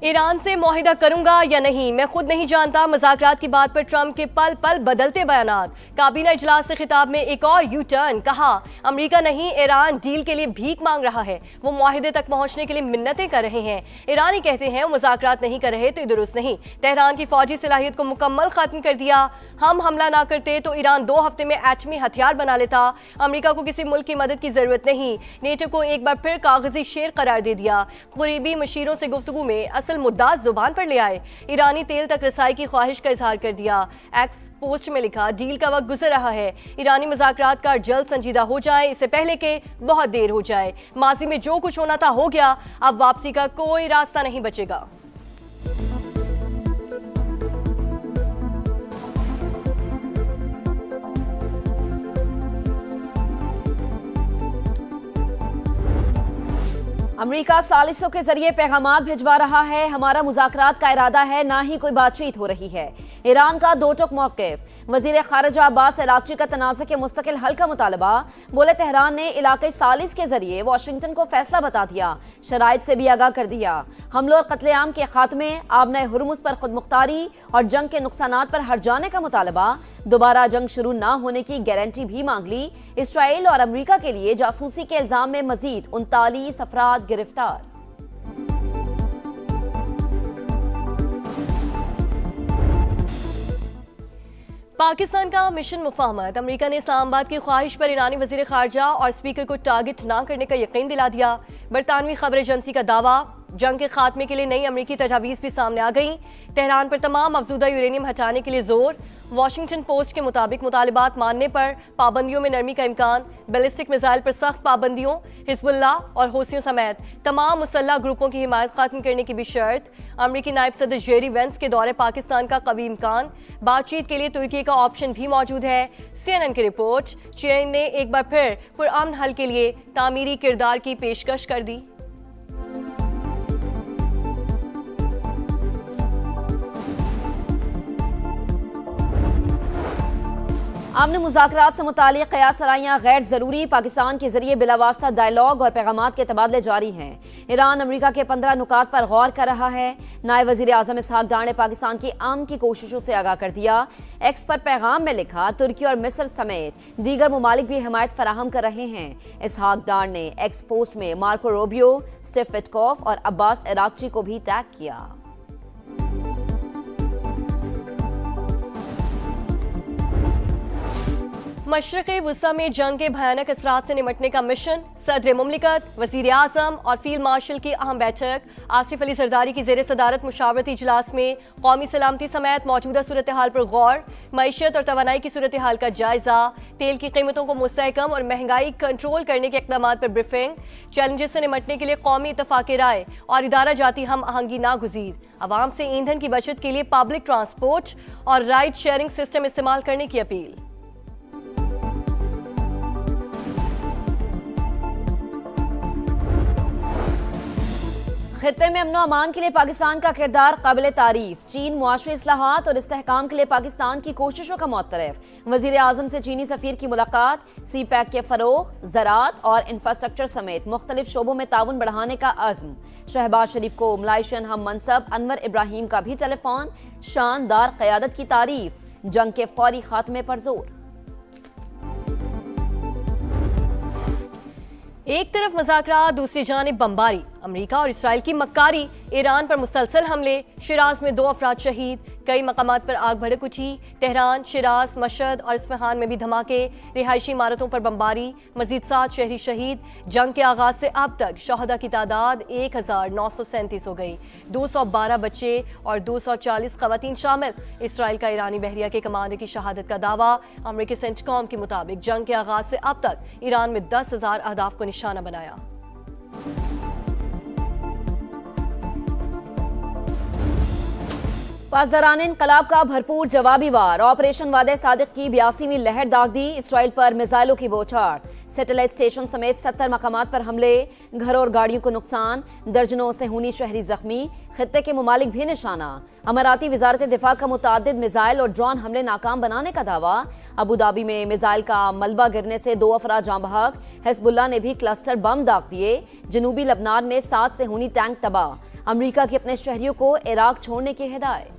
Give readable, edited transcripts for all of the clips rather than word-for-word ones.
Iran से मुआहिदा करूंगा या नहीं, मैं खुद नहीं जानता। मुज़ाकरात की बात पर ट्रंप के पल पल बदलते बयानात। काबीना इजलास से खिताब में एक और यू टर्न। कहा अमेरिका नहीं, ईरान डील के लिए भीख मांग रहा है। वो मुआहिदे तक पहुंचने के लिए मिन्नतें कर रहे हैं। ईरानी कहते हैं वो मुज़ाकरात नहीं कर रहे तो दुरुस्त नहीं। तेहरान की फौजी सलाहियत को मुकम्मल खत्म कर दिया। हम हमला ना करते तो ईरान 2 हफ्ते में एटमी हथियार बना लेता। अमेरिका को किसी मुल्क की मदद की जरूरत नहीं। नेटो को एक बार फिर कागजी शेर करार दे दिया। करीबी मुशीरों से गुफ्तगू में असल मुद्दा जुबान पर ले आए। ईरानी तेल तक रसाई की ख्वाहिश का इजहार कर दिया। एक्स पोस्ट में लिखा डील का वक्त गुजर रहा है। ईरानी मुज़ाकरात का जल्द संजीदा हो जाए, इससे पहले के बहुत देर हो जाए। माजी में जो कुछ होना था हो गया, अब वापसी का कोई रास्ता नहीं बचेगा। अमेरिका सालिसों के जरिए पैगामात भिजवा रहा है। हमारा मुज़ाकरात का इरादा है, ना ही कोई बातचीत हो रही है। ईरान का दो टोक मौक़िफ़। वज़ीर ख़ारिजा अब्बास अराग़ची का तनाज़े के मुस्तकिल हल का मुतालबा। बोले तेहरान ने इलाक़ाई सालिस के जरिए वाशिंगटन को फैसला बता दिया, शराइत से भी आगाह कर दिया। हमलों और कत्लेआम के खात्मे, आबना हुर्मुज़ पर खुद मुख्तारी और जंग के नुकसानात पर हट जाने का मुतालबा। दोबारा जंग शुरू ना होने की गारंटी भी मांग ली। इसराइल और अमेरिका के लिए जासूसी के इल्जाम में मजीद 39 अफराद गिरफ्तार। पाकिस्तान का मिशन मुफाहमत। अमेरिका ने इस्लामाबाद की ख्वाहिश पर ईरानी वजीर खारजा और स्पीकर को टारगेट ना करने का यकीन दिला दिया। बरतानवी खबर एजेंसी का दावा, जंग के खात्मे के लिए नई अमेरिकी तजावीज़ भी सामने आ गई। तेहरान पर तमाम अफजूदा यूरेनियम हटाने के लिए जोर। वाशिंगटन पोस्ट के मुताबिक मुतालिबात मानने पर पाबंदियों में नरमी का इम्कान। बैलिस्टिक मिसाइल पर सख्त पाबंदियों। हिजबुल्लाह और हौसियों समेत तमाम मुसल्लह ग्रुपों की हिमायत खत्म करने की भी शर्त। अमेरिकी नायब सदर जेरी वेंस के दौरे पाकिस्तान का कभी इम्कान। बातचीत के लिए तुर्की का ऑप्शन भी मौजूद है। CNN की रिपोर्ट, चीन ने एक बार फिर पुरअमन हल के लिए तामीरी किरदार की पेशकश कर दी। आमने मुज़ाकरात से मुतालिक क़यास सराहियाँ गैर ज़रूरी। पाकिस्तान के जरिए बिलावास्ता डायलॉग और पैगामात के तबादले जारी हैं। ईरान अमेरिका के 15 नुकात पर गौर कर रहा है। नायब वज़ीर आज़म इसहाक डार ने पाकिस्तान की अमन की कोशिशों से आगाह कर दिया। एक्स पर पैगाम में लिखा, तुर्की और मिस्र समेत दीगर ममालिक भी हिमायत फराहम कर रहे हैं। इसहाक डार ने एक्स पोस्ट में मार्को रूबियो, स्टीव विटकॉफ और अब्बास अराग़ची को भी टैग किया। मशरक़ वुस्ता में जंग के भयानक असरात से निमटने का मिशन। सदर मुमलिकत, वज़ीर आज़म और फील्ड मार्शल की अहम बैठक। आसिफ अली जरदारी की ज़ेर सदारत मुशावरती इजलास में कौमी सलामती समेत मौजूदा सूरत हाल पर गौर। मईशत और तवानाई की सूरत हाल का जायजा। तेल की कीमतों को मुस्तहकम और महंगाई कंट्रोल करने के इक़दाम पर ब्रीफिंग। चैलेंजेस से निमटने के लिए कौमी इत्तफ़ाक़ राय और इदारा जाती हम आहंगी नागुज़ीर। आवाम से ईंधन की बचत के लिए पब्लिक ट्रांसपोर्ट और राइड शेयरिंग सिस्टम इस्तेमाल करने की अपील। खित्ते में अमनो अमान के लिए पाकिस्तान का किरदार काबिल तारीफ। चीन मुआशरी इस्लाहात और इस्तेहकाम के लिए पाकिस्तान की कोशिशों का मुतरफ। वज़ीर आज़म से चीनी सफ़ीर की मुलाकात। सी पैक के फ़रोग़, ज़राअत और इंफ्रास्ट्रक्चर समेत मुख्तलिफ शोबों में ताउन बढ़ाने का अज़्म। शहबाज शरीफ को मलाइशियन हम मनसब अनवर इब्राहिम का भी टेलीफोन। शानदार क़यादत की तारीफ, जंग के फौरी खात्मे पर जोर। एक तरफ मुज़ाकरात, दूसरी जानिब बमबारी। अमेरिका और इसराइल की मक्कारी। ईरान पर मुसलसल हमले। शिराज में 2 अफराद शहीद। कई मकामात पर आग भड़क उठी। तेहरान, शिराज, मशहद और इस्फहान में भी धमाके। रिहायशी इमारतों पर बमबारी। मजीद 7 शहरी शहीद। जंग के आगाज से अब तक शहदा की तादाद 1937 हो गई। 212 बच्चे और 240 खवातीन शामिल। इसराइल का ईरानी बहरिया के कमांडर की शहादत का दावा। अमेरिकी सेंटकॉम के मुताबिक जंग के आगाज से अब तक ईरान में 10,000 अहदाफ को निशाना बनाया। पासदारान इनकलाब का भरपूर जवाबी वार। ऑपरेशन वादे सादिक की 82वीं लहर दाग दी। इसराइल पर मिसाइलों की बौछार। सैटेलाइट स्टेशन समेत 70 मकामात पर हमले। घरों और गाड़ियों को नुकसान। दर्जनों सेहूनी शहरी जख्मी। खित्ते के ममालिक भी निशाना। अमाराती वजारत दिफा का मुतादिद मिसाइल और ड्रोन हमले नाकाम बनाने का दावा। अबू धाबी में मिसाइल का मलबा गिरने से 2 अफराद जाँ बहक। हिजबुल्लाह ने भी क्लस्टर बम दाग दिए। जनूबी लबनान में 7 सेहूनी टैंक तबाह। अमेरिका की अपने शहरियों को इराक छोड़ने की हिदायत।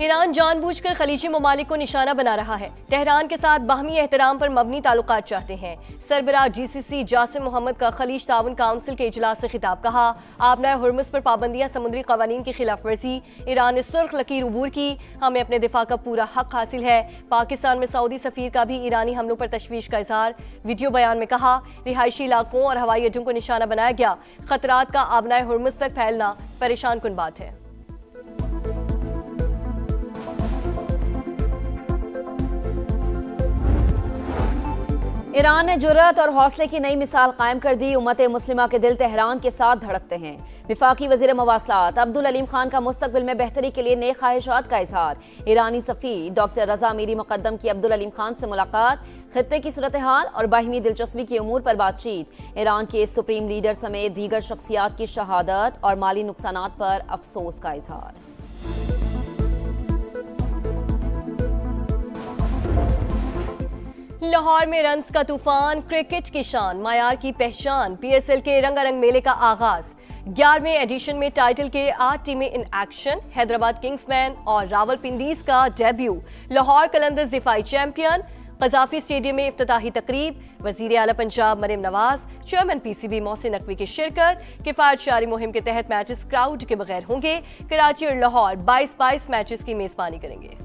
ईरान जानबूझकर खलीजी ममालिक को निशाना बना रहा है। तेहरान के साथ बाहमी एहतराम पर मबनी ताल्लुकात चाहते हैं। सरबराह GCC जासिम मोहम्मद का खलीज ताउन काउंसिल के इजलास से खिताब। कहा, आपना हुर्मुज़ पर पाबंदियां समुद्री कवानीन की खिलाफ वर्जी। ईरान ने सुर्ख लकीर अबूर की, हमें अपने दिफा का पूरा हक हासिल है। पाकिस्तान में सऊदी सफीर का भी ईरानी हमलों पर तशवीश का इजहार। वीडियो बयान में कहा, रिहायशी इलाकों और हवाई अड्डों को निशाना बनाया गया। खतरात का आबनाए हुर्मुज़ तक फैलना परेशान कुन बात है। ईरान ने जुर्रत और हौसले की नई मिसाल कायम कर दी। उम्मत मुस्लिमा के दिल तेहरान के साथ धड़कते हैं। विफाकी वजीर मवासलात अब्दुल अलीम खान का मुस्तकबिल में बेहतरी के लिए नए ख्वाहिशात का इजहार। ईरानी सफ़ीर डॉक्टर रजा मीरी मुकद्दम की अब्दुल अलीम खान से मुलाकात। खित्ते की सूरत हाल और बाहिमी दिलचस्पी के उमूर पर बातचीत। ईरान के सुप्रीम लीडर समेत दीगर शख्सियात की शहादत और माली नुकसानात पर अफसोस का इजहार। लाहौर में रन्स का तूफान, क्रिकेट की शान, मायार की पहचान। PSL के रंगारंग मेले का आगाज। 11वें एडिशन में टाइटल के 8 टीमें इन एक्शन। हैदराबाद किंग्समैन और रावलपिंडीज का डेब्यू। लाहौर कलंदर्स दिफाई चैंपियन। कजाफी स्टेडियम में इफ्तिताही तकरीब। वजीर आला पंजाब मरीम नवाज, चेयरमैन PCB मोहसिन नकवी की शिरकत। किफायत शारी मुहिम के तहत मैचेस क्राउड के बगैर होंगे। कराची और लाहौर 22 मैचेस की मेजबानी करेंगे।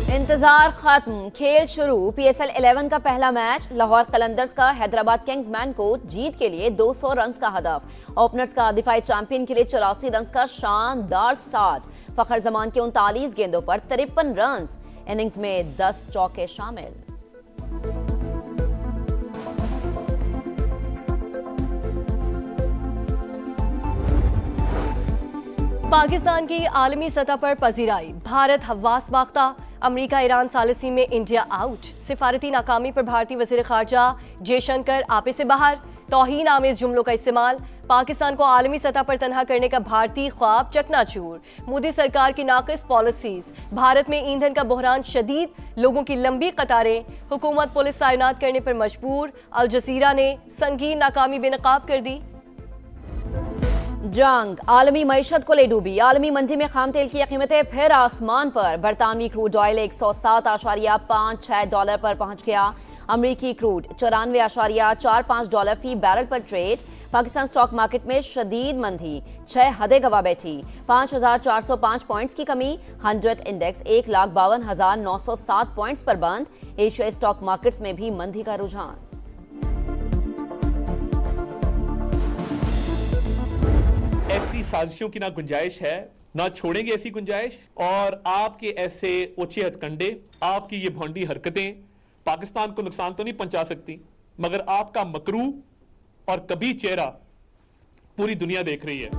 इंतजार खत्म, खेल शुरू। PSL 11 का पहला मैच। लाहौर कलंदर्स का हैदराबाद किंग्समैन को जीत के लिए 200 रन्स का हदफ। ओपनर्स का दिफाई चैंपियन के लिए 84 रन्स का शानदार स्टार्ट। फखर जमान के 39 गेंदों पर 53 रन्स। इनिंग्स में 10 चौके शामिल। पाकिस्तान की आलमी सतह पर पजीराई। भारत हवास बाख्ता। अमेरिका ईरान सालिसी में इंडिया आउट। सिफारती नाकामी पर भारतीय वजीर खारजा जयशंकर आपे से बाहर। तौहीन आमेज जुमलों का इस्तेमाल। पाकिस्तान को आलमी सतह पर तनहा करने का भारतीय ख्वाब चकनाचूर। मोदी सरकार की नाकिस पॉलिसीज। भारत में ईंधन का बहरान शदीद, लोगों की लंबी कतारें। हुकूमत पुलिस तैनात करने पर मजबूर। अल जजीरा ने संगीन नाकामी बेनकाब कर दी। जंग आलमी मईशत को ले डूबी। आलमी मंडी में खाम तेल की कीमतें फिर आसमान पर। बरतानवी क्रूड ऑयल $107.56 पर पहुंच गया। अमरीकी क्रूड $94.45 फी बैरल पर ट्रेड। पाकिस्तान स्टॉक मार्केट में शदीद मंदी, 6 हदें गवा बैठी। 5,405 पॉइंट्स की कमी। 100 इंडेक्स 1,52,907 पॉइंट्स पर बंद। एशियाई स्टॉक मार्केट्स में भी मंदी का रुझान। ऐसी साजिशों की ना गुंजाइश है, ना छोड़ेंगे ऐसी गुंजाइश। और आपके ऐसे ओछे हथकंडे, आपकी ये भोंडी हरकतें पाकिस्तान को नुकसान तो नहीं पहुंचा सकती, मगर आपका मकरू और कभी चेहरा पूरी दुनिया देख रही है।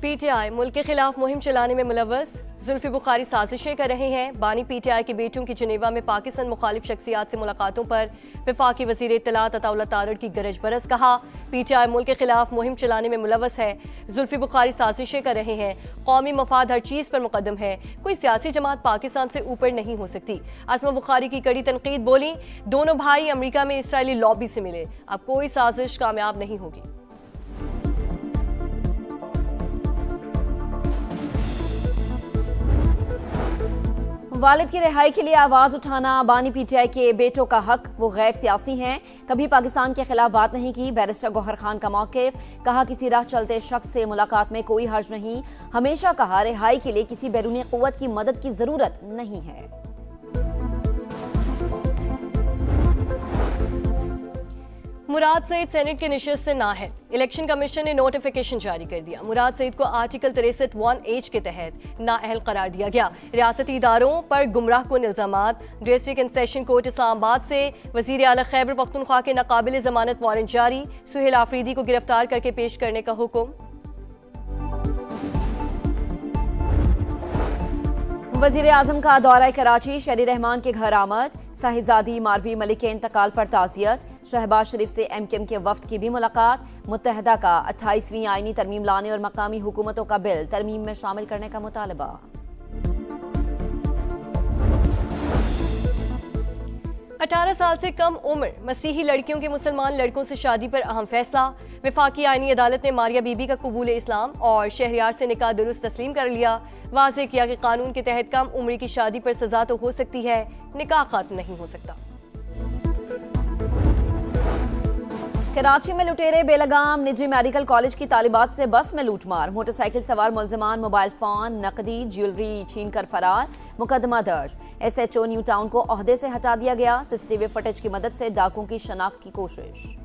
PTI मुल्क के खिलाफ मुहिम चलाने में मुलव्वस। जुल्फी बुखारी साजिशें कर रहे हैं। बानी PTI के बेटों की जिनेवा में पाकिस्तान मुखालिफ शख्सियात से मुलाकातों पर वफाकी वजीर इत्तलात अताउल्लाह तारड़ की गरज बरस। कहा, PTI मुल्क के खिलाफ मुहिम चलाने में मुलव्वस है। जुल्फी बुखारी साजिशें कर रहे हैं। कौमी मफाद हर चीज़ पर मुकद्दम है। कोई सियासी जमात पाकिस्तान से ऊपर नहीं हो सकती। असमा बुखारी की कड़ी तनकीद। बोली, दोनों भाई अमरीका में इसराइली लॉबी से मिले, अब कोई साजिश कामयाब नहीं होगी। वालिद की रिहाई के लिए आवाज उठाना बानी PTI के बेटों का हक। वो गैर सियासी हैं, कभी पाकिस्तान के खिलाफ बात नहीं की। बैरिस्टर गौहर खान का मौक़िफ़। कहा, किसी राह चलते शख्स से मुलाकात में कोई हर्ज नहीं। हमेशा कहा, रिहाई के लिए किसी बैरूनी क़ुव्वत की मदद की जरूरत नहीं है। मुराद सईद सेनेट के निशस्त से ना है। इलेक्शन कमीशन ने नोटिफिकेशन जारी कर दिया। मुराद सईद को आर्टिकल 63(1)H के तहत नाअहल करार दिया गया। रियासती इदारों पर गुमराह कुन इल्जामात। District and session court Islamabad से वजीर आला खैबर पख्तूनख्वा के नाकाबिल जमानत वारंट जारी। सुहेल आफरीदी को गिरफ्तार करके पेश करने का हुक्म। वजीर आजम का दौरा कराची। शहरी रहमान के घर आमद। साहिबजादी मारवी मलिक के इंतकाल पर ताज़ियत। शहबाज शरीफ से MKM के वफ्द की भी मुलाकात। मुत्तहदा का 28वीं आईनी तरमीम लाने और मकामी हुकूमतों का बिल तरमीम में शामिल करने का मुतालबा। 18 साल से कम उम्र मसीही लड़कियों के मुसलमान लड़कों से शादी पर अहम फैसला। वफाकी आईनी अदालत ने मारिया बीबी का कबूल इस्लाम और शहरियार से निकाह दुरुस्त तस्लीम कर लिया। वाज़ेह किया कि कानून के तहत कम उम्र की शादी पर सजा तो हो सकती है, निकाह खत्म नहीं हो सकता। कराची में लुटेरे बेलगाम निजी मेडिकल कॉलेज की तालिबात से बस में लूटमार। मोटरसाइकिल सवार मुलजमान मोबाइल फोन, नकदी, ज्वेलरी छीनकर फरार। मुकदमा दर्ज। SHO न्यू टाउन को ओहदे से हटा दिया गया। CCTV फुटेज की मदद से डाकुओं की शनाख्त की कोशिश।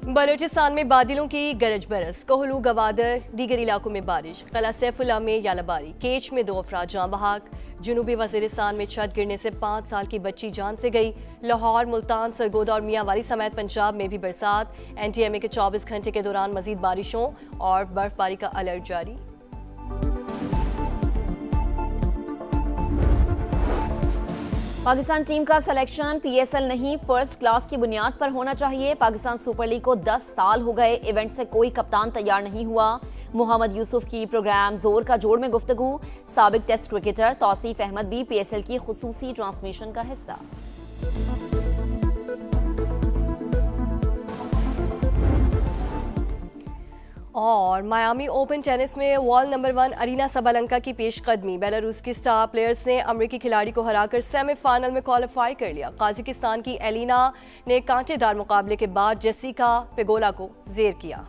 बलूचिस्तान में बादलों की गरज बरस, कोहलू, गवादर, दीगर इलाकों में बारिश। कला सैफुल्ला में यालाबारी, केच में 2 अफराद जान बहक। जनूबी वजीरिस्तान में छत गिरने से 5 साल की बच्ची जान से गई। लाहौर, मुल्तान, सरगोदा और मियांवाली समेत पंजाब में भी बरसात। NTMA के 24 घंटे के दौरान मजीद बारिशों और बर्फबारी का अलर्ट जारी। पाकिस्तान टीम का सिलेक्शन PSL नहीं, फर्स्ट क्लास की बुनियाद पर होना चाहिए। पाकिस्तान सुपर लीग को 10 साल हो गए, इवेंट से कोई कप्तान तैयार नहीं हुआ। मोहम्मद यूसुफ की प्रोग्राम जोर का जोड़ में गुफ्तगू। साबिक टेस्ट क्रिकेटर तौसीफ अहमद भी PSL की खुसूसी ट्रांसमिशन का हिस्सा। और मायामी ओपन टेनिस में वर्ल्ड नंबर 1 अरीना सबलंका की पेशकदमी। बेलारूस की स्टार प्लेयर्स ने अमेरिकी खिलाड़ी को हराकर सेमीफाइनल में क्वालिफाई कर लिया। काजाकिस्तान की एलिना ने कांटेदार मुकाबले के बाद जेसिका पेगोला को जेर किया।